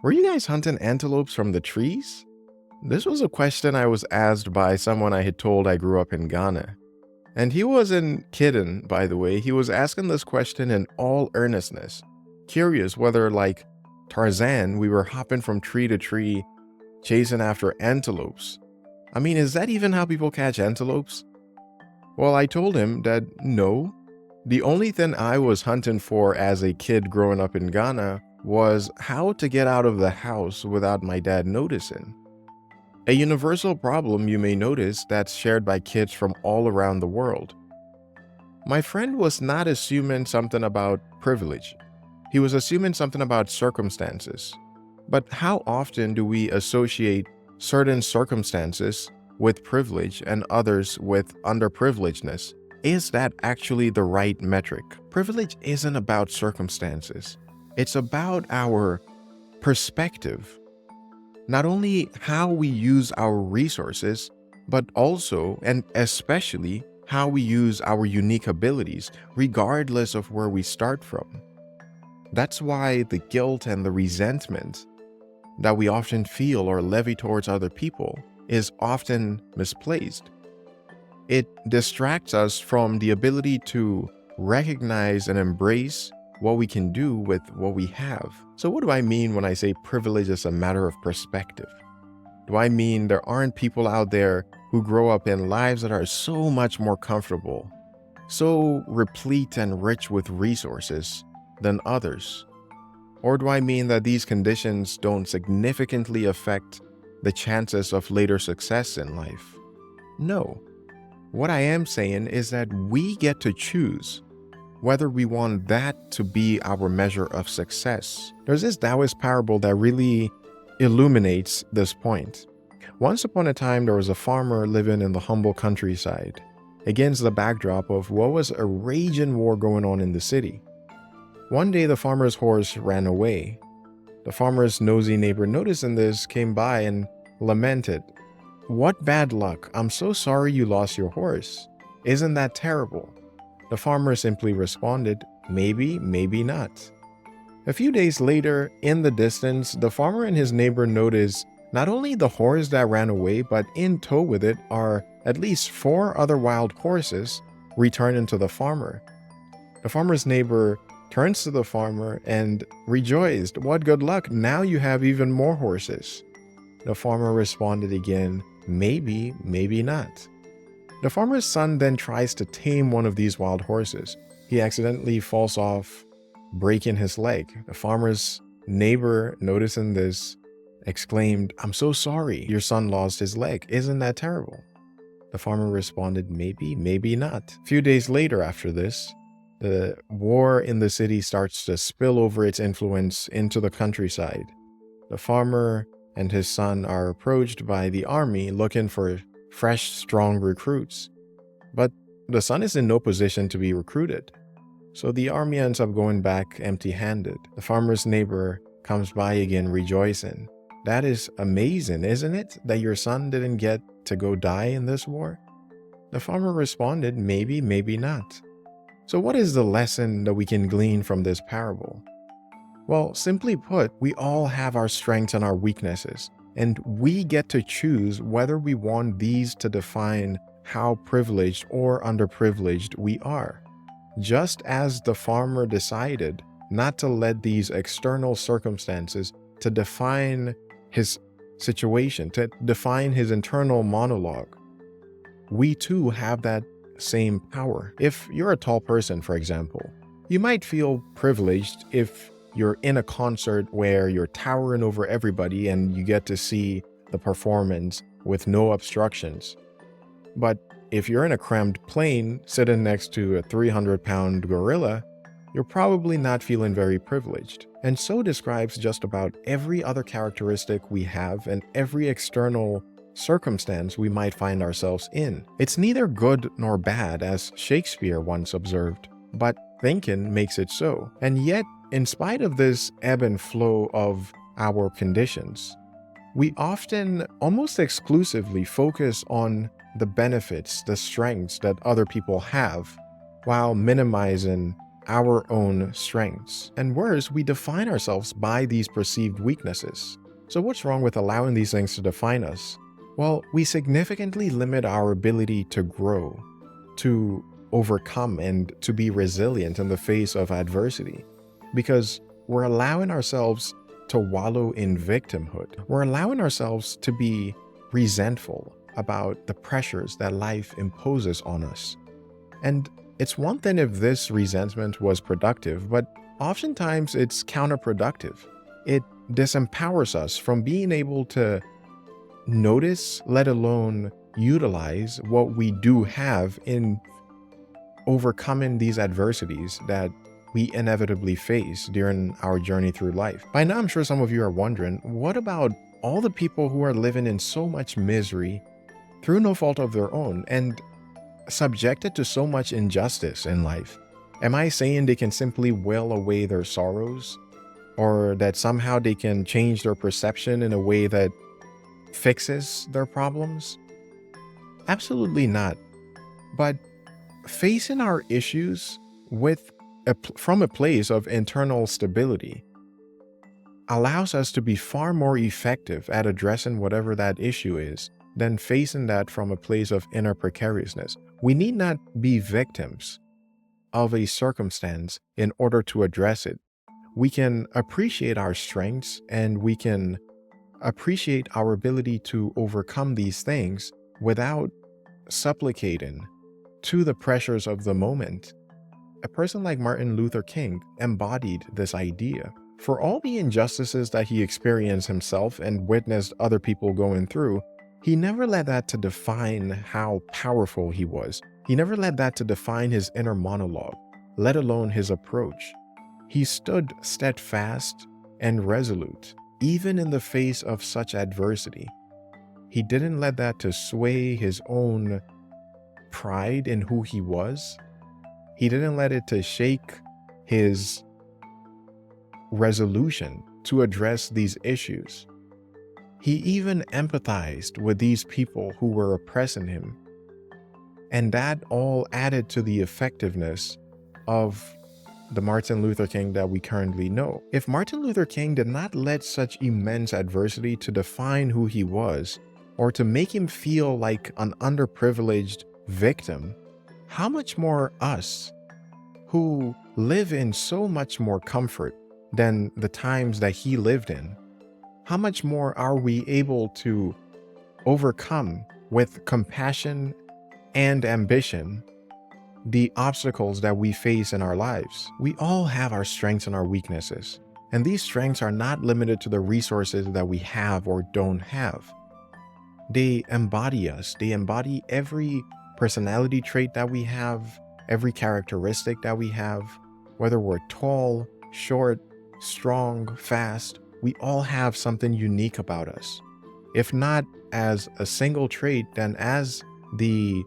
Were you guys hunting antelopes from the trees? This was a question I was asked by someone I had told I grew up in Ghana. And he wasn't kidding, by the way. He was asking this question in all earnestness, curious whether, like Tarzan, we were hopping from tree to tree, chasing after antelopes. I mean, is that even how people catch antelopes? Well, I told him that no. The only thing I was hunting for as a kid growing up in Ghana was how to get out of the house without my dad noticing. A universal problem you may notice that's shared by kids from all around the world. My friend was not assuming something about privilege. He was assuming something about circumstances. But how often do we associate certain circumstances with privilege and others with underprivilegedness? Is that actually the right metric? Privilege isn't about circumstances. It's about our perspective. Not only how we use our resources, but also and especially how we use our unique abilities, regardless of where we start from. That's why the guilt and the resentment that we often feel or levy towards other people is often misplaced. It distracts us from the ability to recognize and embrace what we can do with what we have. So what do I mean when I say privilege is a matter of perspective? Do I mean there aren't people out there who grow up in lives that are so much more comfortable, so replete and rich with resources than others? Or do I mean that these conditions don't significantly affect the chances of later success in life? No. What I am saying is that we get to choose whether we want that to be our measure of success. There's this Taoist parable that really illuminates this point. Once upon a time, there was a farmer living in the humble countryside against the backdrop of what was a raging war going on in the city. One day, the farmer's horse ran away. The farmer's nosy neighbor, noticing this, came by and lamented, "What bad luck! I'm so sorry you lost your horse. Isn't that terrible?" The farmer simply responded, "Maybe, maybe not." A few days later, in the distance, the farmer and his neighbor noticed not only the horse that ran away, but in tow with it are at least 4 other wild horses returning to the farmer. The farmer's neighbor turns to the farmer and rejoiced, "What good luck, now you have even more horses." The farmer responded again, "Maybe, maybe not." The farmer's son then tries to tame one of these wild horses. He accidentally falls off, breaking his leg. The farmer's neighbor, noticing this, exclaimed, "I'm so sorry your son lost his leg. Isn't that terrible?" The farmer responded, "Maybe, maybe not." A few days later after this, the war in the city starts to spill over its influence into the countryside. The farmer and his son are approached by the army looking for fresh, strong recruits. But the son is in no position to be recruited. So the army ends up going back empty-handed. The farmer's neighbor comes by again rejoicing. "That is amazing, isn't it, that your son didn't get to go die in this war?" The farmer responded, "Maybe, maybe not." So what is the lesson that we can glean from this parable? Well, simply put, we all have our strengths and our weaknesses, and we get to choose whether we want these to define how privileged or underprivileged we are. Just as the farmer decided not to let these external circumstances to define his situation, to define his internal monologue, we too have that same power. If you're a tall person, for example, you might feel privileged if you're in a concert where you're towering over everybody and you get to see the performance with no obstructions. But if you're in a cramped plane sitting next to a 300-pound gorilla, you're probably not feeling very privileged. And so describes just about every other characteristic we have and every external circumstance we might find ourselves in. It's neither good nor bad, as Shakespeare once observed, but thinking makes it so. And yet, in spite of this ebb and flow of our conditions, we often almost exclusively focus on the benefits, the strengths that other people have, while minimizing our own strengths. And worse, we define ourselves by these perceived weaknesses. So what's wrong with allowing these things to define us? Well, we significantly limit our ability to grow, to overcome, and to be resilient in the face of adversity, because we're allowing ourselves to wallow in victimhood. We're allowing ourselves to be resentful about the pressures that life imposes on us. And it's one thing if this resentment was productive, but oftentimes it's counterproductive. It disempowers us from being able to notice, let alone utilize what we do have in overcoming these adversities that we inevitably face during our journey through life. By now, I'm sure some of you are wondering, what about all the people who are living in so much misery through no fault of their own and subjected to so much injustice in life? Am I saying they can simply wail away their sorrows, or that somehow they can change their perception in a way that fixes their problems? Absolutely not. But facing our issues from a place of internal stability allows us to be far more effective at addressing whatever that issue is than facing that from a place of inner precariousness. We need not be victims of a circumstance in order to address it. We can appreciate our strengths, and we can appreciate our ability to overcome these things without supplicating to the pressures of the moment. A person like Martin Luther King embodied this idea. For all the injustices that he experienced himself and witnessed other people going through, he never let that to define how powerful he was. He never let that to define his inner monologue, let alone his approach. He stood steadfast and resolute, even in the face of such adversity. He didn't let that to sway his own pride in who he was. He didn't let it to shake his resolution to address these issues. He even empathized with these people who were oppressing him. And that all added to the effectiveness of the Martin Luther King that we currently know. If Martin Luther King did not let such immense adversity to define who he was, or to make him feel like an underprivileged victim, how much more us, who live in so much more comfort than the times that he lived in, how much more are we able to overcome with compassion and ambition the obstacles that we face in our lives? We all have our strengths and our weaknesses, and these strengths are not limited to the resources that we have or don't have. They embody us. They embody every personality trait that we have, every characteristic that we have, whether we're tall, short, strong, fast. We all have something unique about us. If not as a single trait, then as the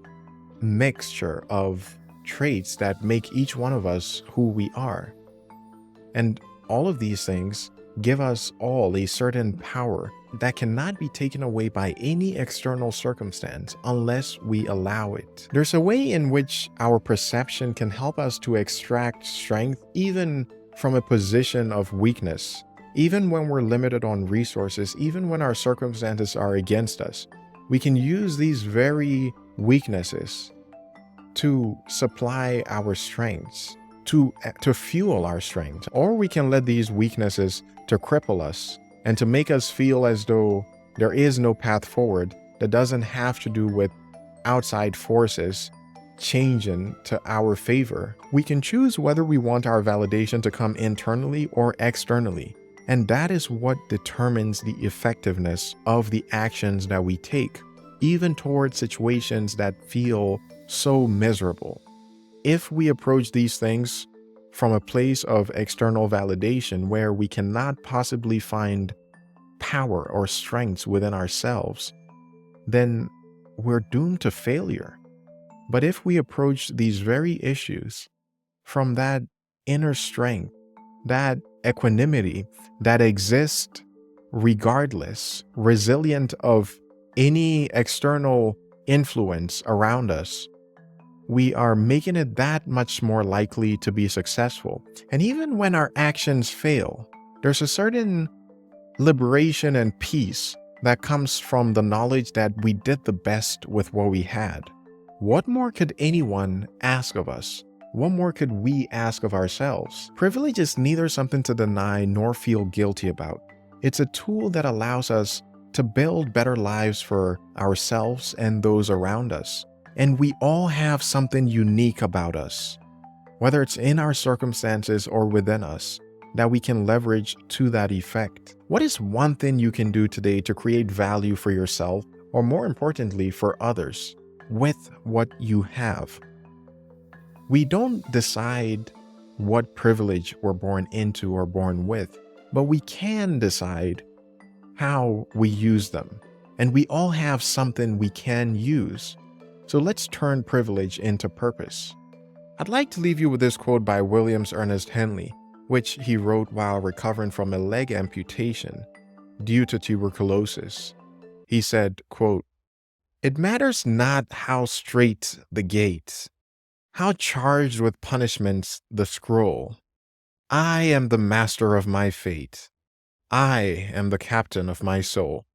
mixture of traits that make each one of us who we are. And all of these things give us all a certain power that cannot be taken away by any external circumstance unless we allow it. There's a way in which our perception can help us to extract strength even from a position of weakness, even when we're limited on resources, even when our circumstances are against us. We can use these very weaknesses to supply our strengths, to fuel our strength, or we can let these weaknesses to cripple us and to make us feel as though there is no path forward that doesn't have to do with outside forces changing to our favor. We can choose whether we want our validation to come internally or externally, and that is what determines the effectiveness of the actions that we take, even towards situations that feel so miserable. If we approach these things from a place of external validation where we cannot possibly find power or strengths within ourselves, then we're doomed to failure. But if we approach these very issues from that inner strength, that equanimity that exists regardless, resilient of any external influence around us, we are making it that much more likely to be successful. And even when our actions fail, there's a certain liberation and peace that comes from the knowledge that we did the best with what we had. What more could anyone ask of us? What more could we ask of ourselves? Privilege is neither something to deny nor feel guilty about. It's a tool that allows us to build better lives for ourselves and those around us. And we all have something unique about us, whether it's in our circumstances or within us, that we can leverage to that effect. What is one thing you can do today to create value for yourself, or more importantly, for others, with what you have? We don't decide what privilege we're born into or born with, but we can decide how we use them. And we all have something we can use. So let's turn privilege into purpose. I'd like to leave you with this quote by William Ernest Henley, which he wrote while recovering from a leg amputation due to tuberculosis. He said, quote, "It matters not how straight the gate, how charged with punishments the scroll. I am the master of my fate. I am the captain of my soul."